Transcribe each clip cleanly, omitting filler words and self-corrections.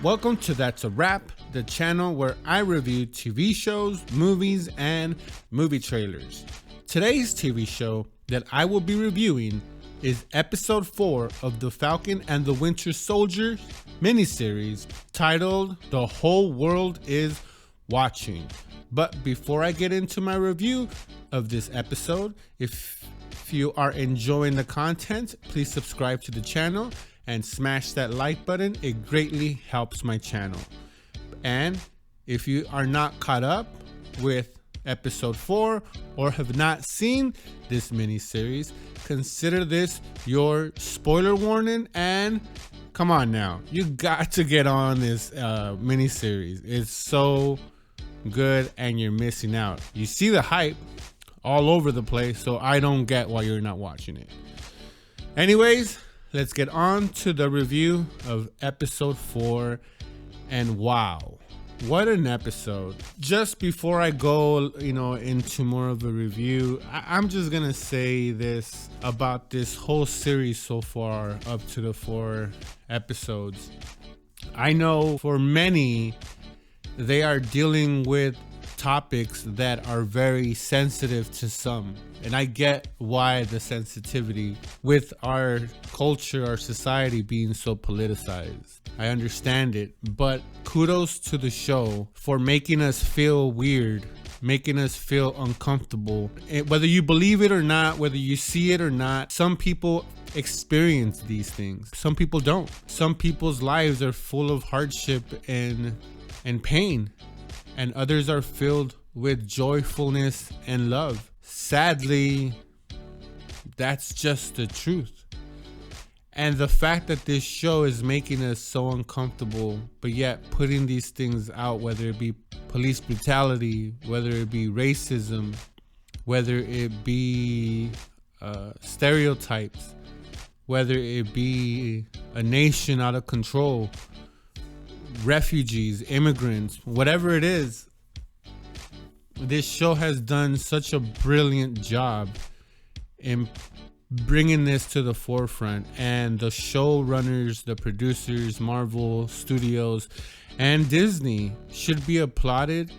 Welcome to That's a Wrap, the channel where I review TV shows, movies, and movie trailers. Today's TV show that I will be reviewing is episode 4 of the Falcon and the Winter Soldier miniseries titled The Whole World is Watching. But before I get into my review of this episode, if you are enjoying the content, please subscribe to the channel and smash that like button. It greatly helps my channel. And if you are not caught up with episode 4 or have not seen this miniseries, consider this your spoiler warning. And come on now, you got to get on this miniseries. It's so good and you're missing out. You see the hype all over the place, so I don't get why you're not watching it. Anyways, let's get on to the review of episode 4. And wow, what an episode. Just before I go, into more of a review, I'm just gonna say this about this whole series so far up to the 4 episodes. I know for many, they are dealing with topics that are very sensitive to some, and I get why the sensitivity with our culture, our society being so politicized. I understand it, but kudos to the show for making us feel weird, making us feel uncomfortable. Whether you believe it or not, whether you see it or not, some people experience these things, some people don't. Some people's lives are full of hardship and pain, and others are filled with joyfulness and love. Sadly, that's just the truth. And the fact that this show is making us so uncomfortable, but yet putting these things out, whether it be police brutality, whether it be racism, whether it be stereotypes, whether it be a nation out of control, refugees, immigrants, whatever it is, this show has done such a brilliant job in bringing this to the forefront. And the showrunners, the producers, Marvel Studios, and Disney should be applauded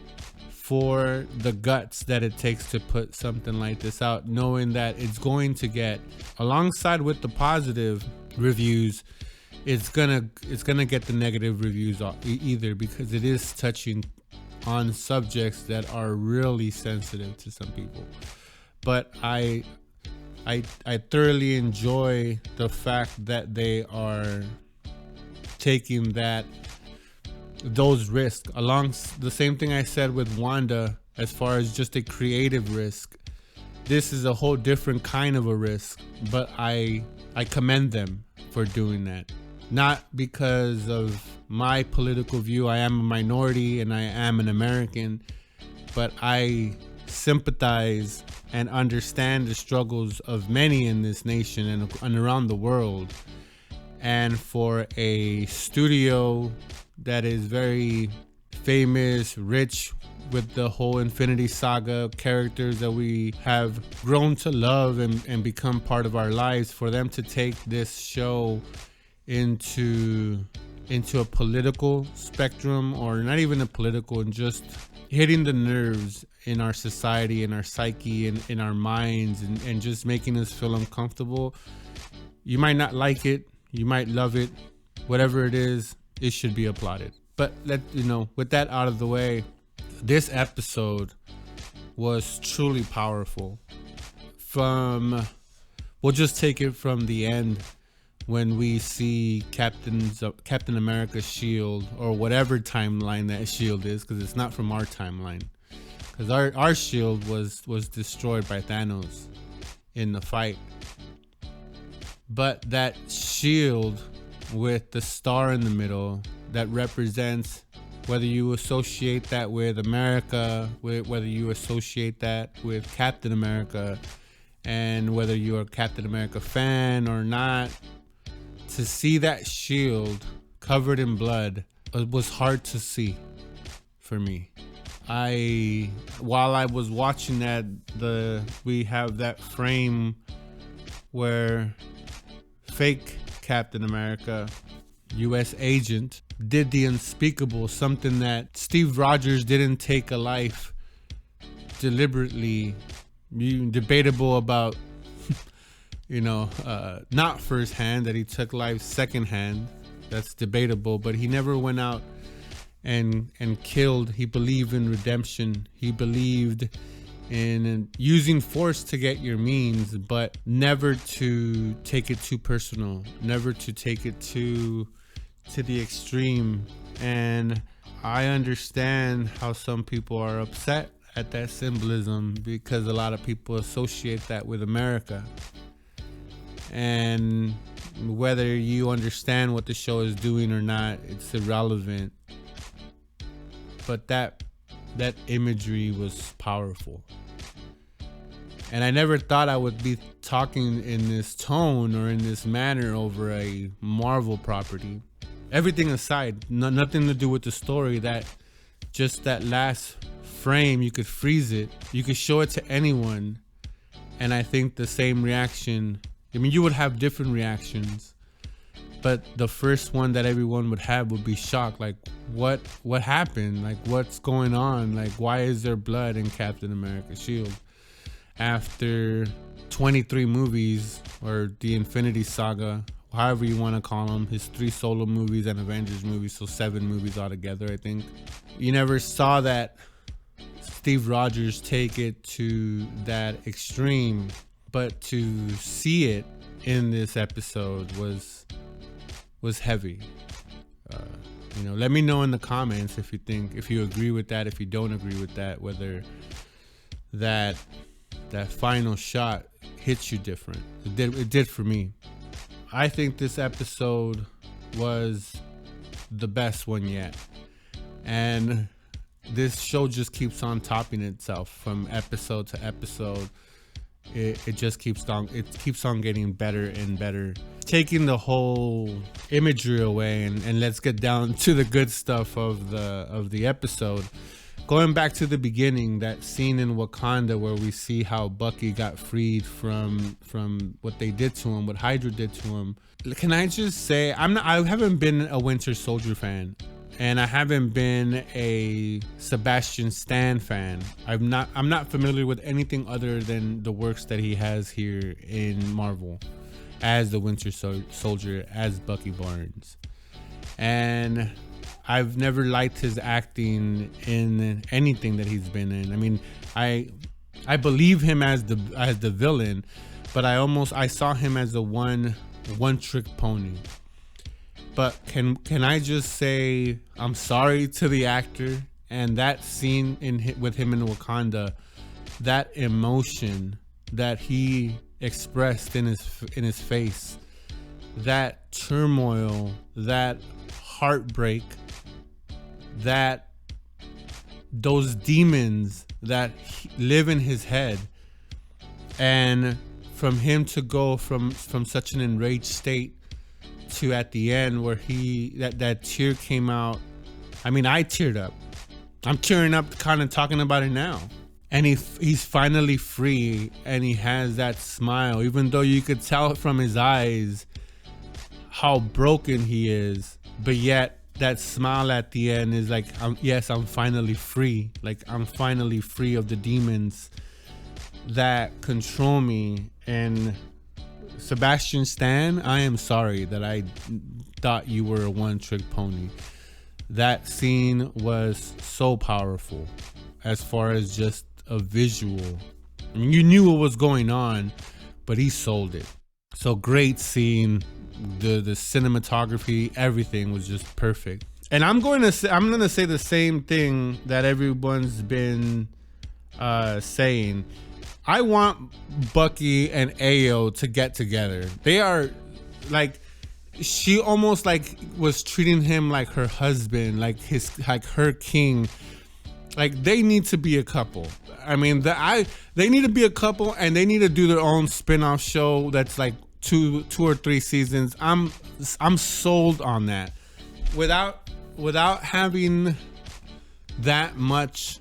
for the guts that it takes to put something like this out, knowing that it's going to get, alongside with the positive reviews, it's gonna get the negative reviews either, because it is touching on subjects that are really sensitive to some people. But I thoroughly enjoy the fact that they are taking those risks, along the same thing I said with Wanda as far as just a creative risk. This is a whole different kind of a risk, but I commend them for doing that. Not because of my political view, I am a minority and I am an American, but I sympathize and understand the struggles of many in this nation and around the world. And for a studio that is very famous, rich with the whole Infinity Saga characters that we have grown to love and become part of our lives, for them to take this show into a political spectrum, or not even a political, and just hitting the nerves in our society, in our psyche, and in our minds, and just making us feel uncomfortable. You might not like it, you might love it, whatever it is, it should be applauded. But with that out of the way, this episode was truly powerful. We'll just take it from the end, when we see Captain America's shield, or whatever timeline that shield is, because it's not from our timeline, because our shield was destroyed by Thanos in the fight. But that shield with the star in the middle, that represents, whether you associate that with America, whether you associate that with Captain America, and whether you're a Captain America fan or not, to see that shield covered in blood, it was hard to see for me. While I was watching that, we have that frame where fake Captain America U.S. agent, did the unspeakable, something that Steve Rogers didn't take a life deliberately. Debatable about, not firsthand, that he took life secondhand. That's debatable, but he never went out and killed. He believed in redemption. He believed in using force to get your means, but never to take it too personal, never to take it to the extreme. And I understand how some people are upset at that symbolism, because a lot of people associate that with America. And whether you understand what the show is doing or not, it's irrelevant. But that imagery was powerful. And I never thought I would be talking in this tone or in this manner over a Marvel property. Everything aside, nothing to do with the story, that last frame, you could freeze it, you could show it to anyone, and I think the same reaction, you would have different reactions, but the first one that everyone would have would be shock. Like, what happened? Like, what's going on? Like, why is there blood in Captain America's shield? After 23 movies, or the Infinity Saga, however you want to call them, his 3 solo movies and Avengers movies, so 7 movies altogether, I think. You never saw that Steve Rogers take it to that extreme, but to see it in this episode was heavy. Let me know in the comments if you agree with that, if you don't agree with that, whether that final shot hits you different. It did for me. I think this episode was the best one yet, and this show just keeps on topping itself from episode to episode. It just keeps on getting better and better. Taking the whole imagery away, and let's get down to the good stuff of the episode. Going back to the beginning, that scene in Wakanda where we see how Bucky got freed from what they did to him, what Hydra did to him. Can I just say, I haven't been a Winter Soldier fan. And I haven't been a Sebastian Stan fan. I'm not familiar with anything other than the works that he has here in Marvel as the Winter Soldier, as Bucky Barnes. And I've never liked his acting in anything that he's been in. I believe him as the villain, but I saw him as a one trick pony. But can I just say I'm sorry to the actor, and that scene with him in Wakanda, that emotion that he expressed in his face, that turmoil, that heartbreak, those demons that live in his head, and from him to go from such an enraged state to at the end where that tear came out. I teared up. I'm tearing up kind of talking about it now. And he's finally free, and he has that smile, even though you could tell from his eyes how broken he is, but yet that smile at the end is like, I'm finally free. Like, I'm finally free of the demons that control me. And Sebastian Stan, I am sorry that I thought you were a one-trick pony. That scene was so powerful as far as just a visual. You knew what was going on, but he sold it. So great scene. The cinematography, everything was just perfect. And I'm gonna say the same thing that everyone's been saying. I want Bucky and Ayo to get together. They are like, she almost like was treating him like her husband, like her king. Like, they need to be a couple. They need to be a couple, and they need to do their own spin-off show that's like two or 3 seasons. I'm sold on that. Without having that much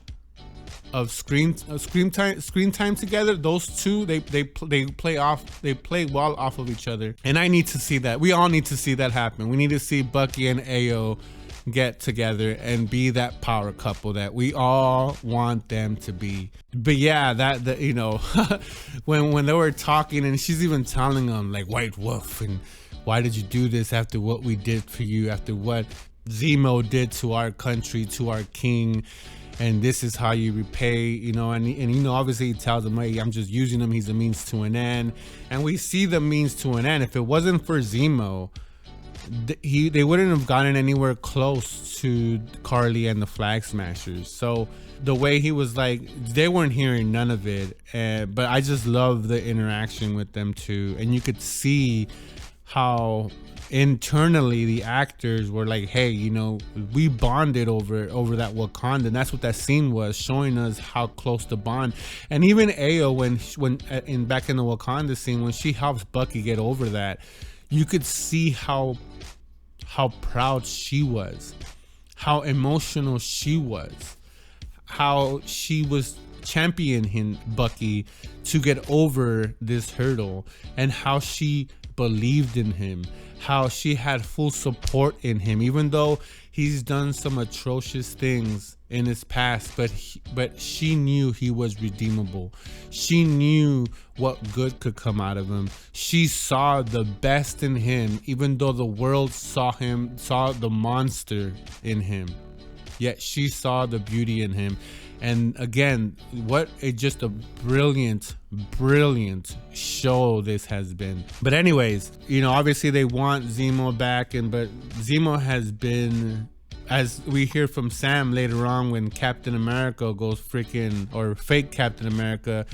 screen time together, those two they play well off of each other, and I need to see that. We all need to see that happen. We need to see Bucky and Ayo get together and be that power couple that we all want them to be. But yeah, that you know, when they were talking and she's even telling them like, White Wolf, and why did you do this after what we did for you, after what Zemo did to our country, to our king, and this is how you repay, you know, and you know, obviously he tells him, hey, I'm just using him, he's a means to an end. And we see the means to an end. If it wasn't for Zemo, they wouldn't have gotten anywhere close to Carly and the Flag Smashers. So the way he was like, they weren't hearing none of it, but I just love the interaction with them too. And you could see how internally the actors were like, hey, you know, we bonded over that Wakanda. And that's what that scene was, showing us how close the bond. And even Ayo, when back in the Wakanda scene, when she helps Bucky get over that, you could see how proud she was, how emotional she was, how she was championing Bucky to get over this hurdle, and how she believed in him, how she had full support in him, even though he's done some atrocious things in his past, but she knew he was redeemable. She knew what good could come out of him. She saw the best in him, even though the world saw the monster in him, yet she saw the beauty in him. And again, just a brilliant show this has been. But anyways, you know, obviously they want Zemo back, but Zemo has been, as we hear from Sam later on, when Captain America goes fake Captain America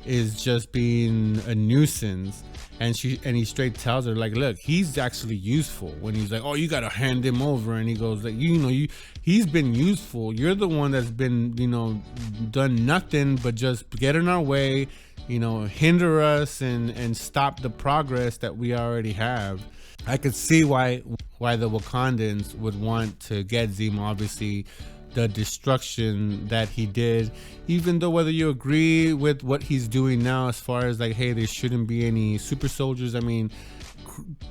is just being a nuisance, and he straight tells her like, look, he's actually useful. When he's like, oh, you gotta hand him over, and he goes like, he's been useful. You're the one that's been, you know, done nothing but just get in our way, you know, hinder us and stop the progress that we already have. I could see why the Wakandans would want to get Zemo. Obviously, the destruction that he did, even though whether you agree with what he's doing now as far as like, hey, there shouldn't be any super soldiers. I mean,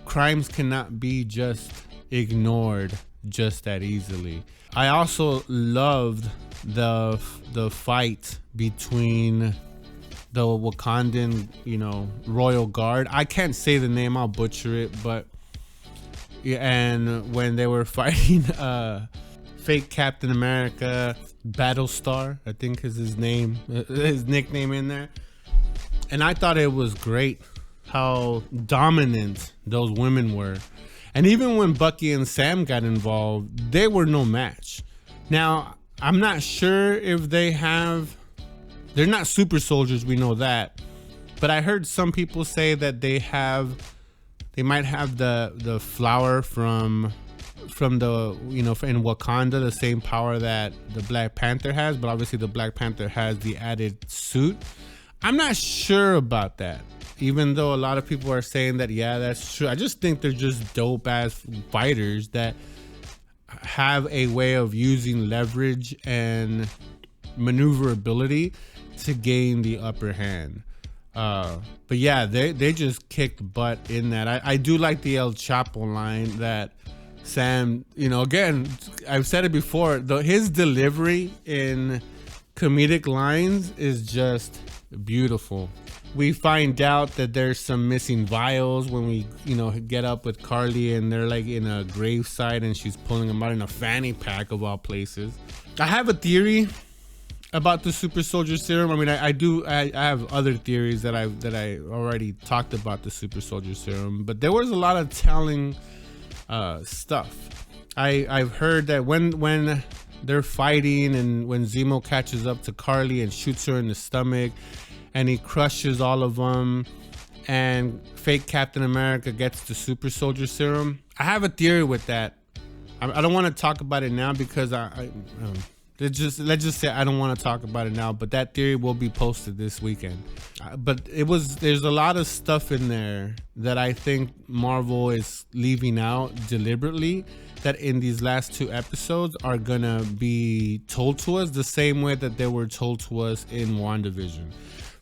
crimes cannot be just ignored just that easily. I also loved the fight between the Wakandan, you know, Royal Guard. I can't say the name, I'll butcher it, but yeah, and when they were fighting fake Captain America, Battlestar, I think is his name, his nickname in there. And I thought it was great how dominant those women were. And even when Bucky and Sam got involved, they were no match. Now, I'm not sure if they're not super soldiers, we know that. But I heard some people say that they might have the flower from the, you know, in Wakanda, the same power that the Black Panther has, but obviously the Black Panther has the added suit. I'm not sure about that, even though a lot of people are saying that, yeah, that's true. I just think they're just dope ass fighters that have a way of using leverage and maneuverability to gain the upper hand. But yeah, they just kicked butt in that. I do like the El Chapo line that Sam, you know, again, I've said it before, his delivery in comedic lines is just beautiful. We find out that there's some missing vials when we, you know, get up with Carly and they're like in a gravesite and she's pulling them out in a fanny pack of all places. I have a theory about the super soldier serum. I mean, I have other theories that I already talked about the super soldier serum, but there was a lot of telling stuff. I've heard that when they're fighting and when Zemo catches up to Carly and shoots her in the stomach and he crushes all of them and fake Captain America gets the super soldier serum, I have a theory with that. I don't want to talk about it now because Let's just say I don't want to talk about it now, but that theory will be posted this weekend. But there's a lot of stuff in there that I think Marvel is leaving out deliberately, that in these last 2 episodes are gonna be told to us the same way that they were told to us in WandaVision.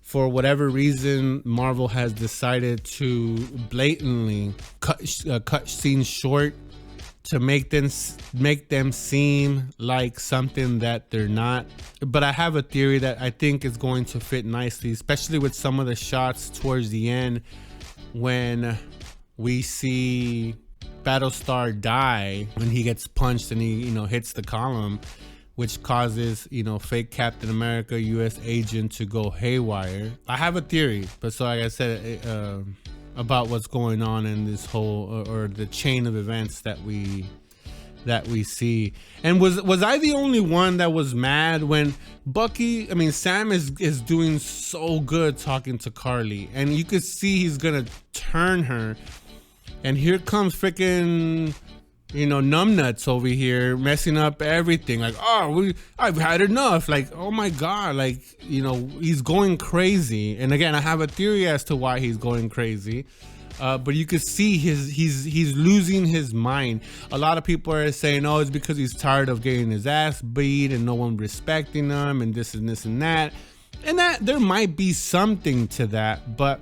For whatever reason, Marvel has decided to blatantly cut scenes short to make them seem like something that they're not. But I have a theory that I think is going to fit nicely, especially with some of the shots towards the end when we see Battlestar die, when he gets punched and he hits the column, which causes fake Captain America US agent to go haywire. I have a theory, but so like I said, about what's going on in this whole or the chain of events that we see. And was I the only one that was mad when Sam is doing so good talking to Carly, and you could see he's gonna turn her, and here comes freaking numbnuts over here messing up everything. Like, I've had enough. Like, oh my god, like, he's going crazy. And again, I have a theory as to why he's going crazy. But you could see he's losing his mind. A lot of people are saying, oh, it's because he's tired of getting his ass beat and no one respecting him and this and this and that. And that there might be something to that, but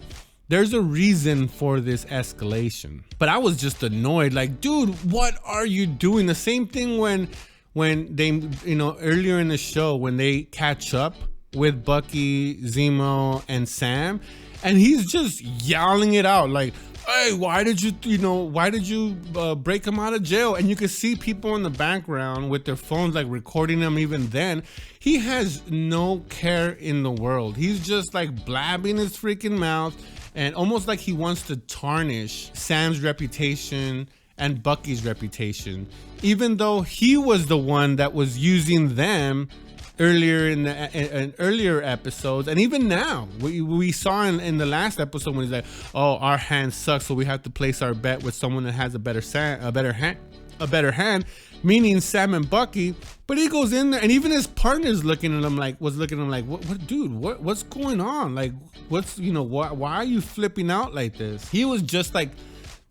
there's a reason for this escalation. But I was just annoyed, like, dude, what are you doing? The same thing when they, earlier in the show, when they catch up with Bucky, Zemo, and Sam, and he's just yelling it out, like, hey, why did you break him out of jail? And you can see people in the background with their phones, like, recording him. Even then, he has no care in the world. He's just like blabbing his freaking mouth, and almost like he wants to tarnish Sam's reputation and Bucky's reputation, even though he was the one that was using them earlier in earlier episodes. And even now, we saw in the last episode when he's like, oh, our hand sucks, so we have to place our bet with someone that has a better hand, meaning Sam and Bucky. But he goes in there, and even his partner's was looking at him like, what dude, what's going on? Like, what's, why are you flipping out like this? He was just like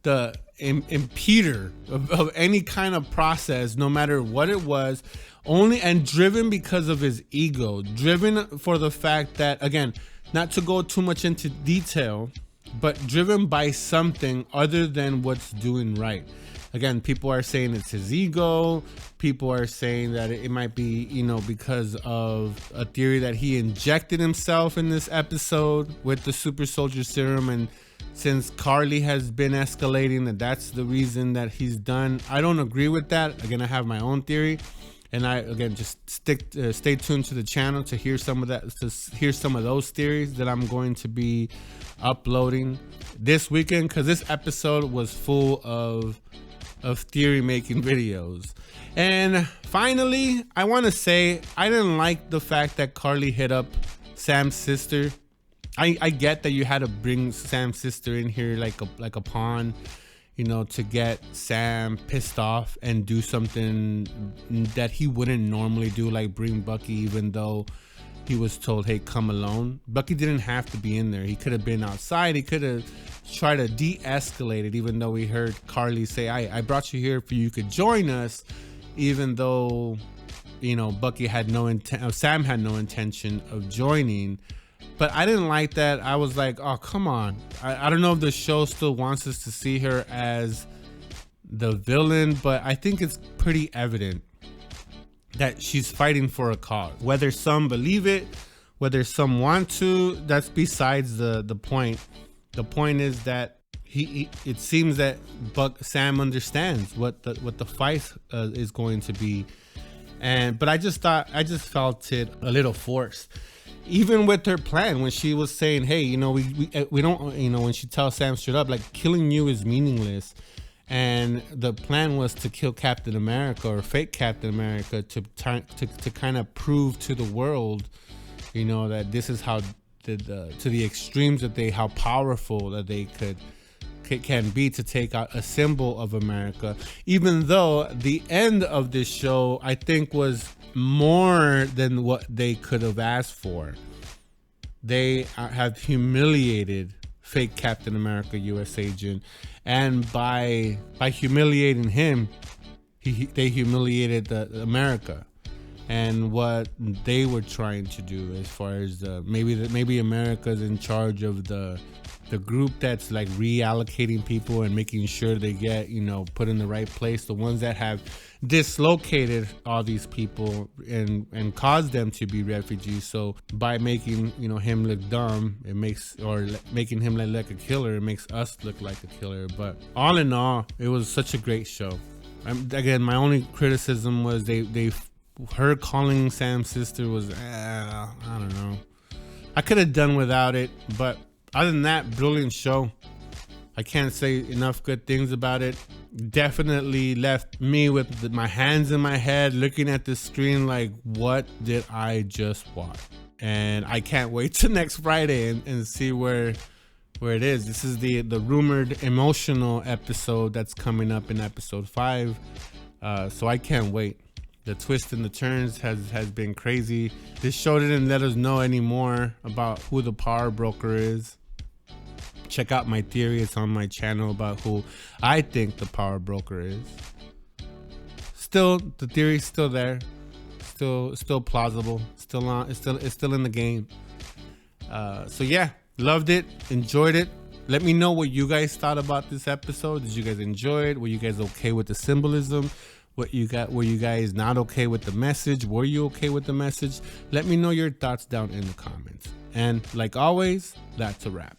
the impeder of any kind of process, no matter what it was, only, and driven because of his ego, driven for the fact that, again, not to go too much into detail, but driven by something other than what's doing right. Again, people are saying it's his ego. People are saying that it might be, because of a theory that he injected himself in this episode with the super soldier serum. And since Carly has been escalating, that's the reason that he's done. I don't agree with that. Again, I have my own theory. And just stay tuned to the channel to hear some of those theories that I'm going to be uploading this weekend, because this episode was full of theory making videos. And finally, I want to say I didn't like the fact that Carly hit up Sam's sister. I get that you had to bring Sam's sister in here like a pawn, to get Sam pissed off and do something that he wouldn't normally do, like bring Bucky, even though he was told, hey, come alone. Bucky didn't have to be in there. He could have been outside. He could have tried to de-escalate it, even though we heard Carly say, I brought you here for you could join us, even though, Bucky had no intent, Sam had no intention of joining. But I didn't like that. I was like, oh, come on. I don't know if the show still wants us to see her as the villain, but I think it's pretty evident that she's fighting for a cause. Whether some believe it, whether some want to, that's besides the point. The point is that it seems that Sam understands what the fight is going to be. But I just felt it a little forced. Even with her plan, when she was saying, hey, we don't, when she tells Sam straight up, like, killing you is meaningless. And the plan was to kill Captain America, or fake Captain America, to kind of prove to the world, that this is how to the extremes that how powerful that they can be to take out a symbol of America, even though the end of this show I think was more than what they could have asked for. They have humiliated fake Captain America US agent, and by humiliating him, they humiliated America and what they were trying to do, as far as maybe America's in charge of the group that's like reallocating people and making sure they get, put in the right place, the ones that have dislocated all these people and caused them to be refugees. So by making him look dumb, making him look like a killer, it makes us look like a killer. But all in all, it was such a great show. Again, my only criticism was her calling Sam's sister was I don't know, I could have done without it. But other than that, brilliant show. I can't say enough good things about it. Definitely left me with my hands in my head, looking at the screen like, what did I just watch? And I can't wait till next Friday and see where it is. This is the rumored emotional episode that's coming up in episode 5. So I can't wait. The twists and the turns has been crazy. This show didn't let us know anymore about who the power broker is. Check out my theory. It's on my channel about who I think the power broker is. Still, the theory's still there. Still plausible. Still on. It's still in the game. So yeah, loved it. Enjoyed it. Let me know what you guys thought about this episode. Did you guys enjoy it? Were you guys okay with the symbolism? Were you guys not okay with the message? Were you okay with the message? Let me know your thoughts down in the comments. And like always, that's a wrap.